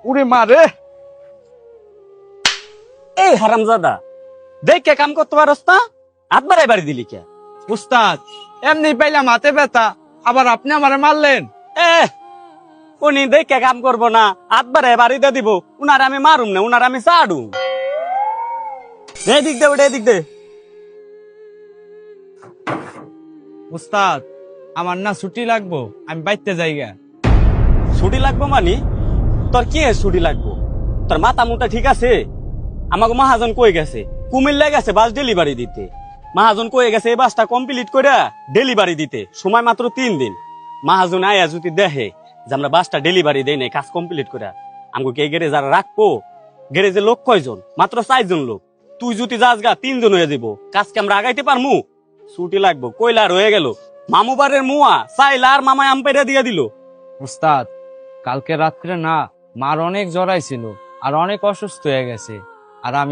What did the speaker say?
উড়ে মারে। এই হারামজাদা, দেখ কে কাম করতে পারস না, হাত বাড়াই বাড়ি দিলি কে? উস্তাদ এমনি পাইলাম হাতে ব্যথা, আবার আপনি আমারে মারলেন। এ উনি দেখে কাম করবো না, হাত বাড়াই বাড়ি দিয়ে দিব। উনার আমি মারুম না, উনার আমি চাড়ুম। এদিক দে ওটা, এদিক দে। উস্তাদ আমার না ছুটি লাগবো, আমি বাইতে যাইগা। ছুটি লাগবো মানে? তোর কি ছুটি লাগবো? তোর মাথা মুটা ঠিক আছে? আমাকে মহাজন কই গেছে কুমিল্লা গেছে বাস ডেলিভারি দিতে। মহাজন কয়ে গেছে এই বাসটা কমপ্লিট করে ডেলিভারি দিতে, সময় মাত্র 3 দিন। মহাজন আয়া যদি দেখে যে আমরা বাসটা ডেলিভারি দেই নাই, কাজ কমপ্লিট করে, আমাকে এই গ্যারেজ আর রাখবো? গ্যারেজে লোক কয়জন? মাত্র 4 জন লোক। তুই যদি যাস গা 3 জন হয়ে যাব, কাজকে আমরা আগাইতে পারমু? ছুটি লাগবো কইলার হয়ে গেল। মামু বাড়ির মুয়া চাইলা আর মামায় আম পেড়ে দিয়ে দিল। উস্তাদ কালকে রাত্রে না মার অনেক জ্বর আইছিল, আর অনেক অসুস্থ হয়ে গেছে, আর আমি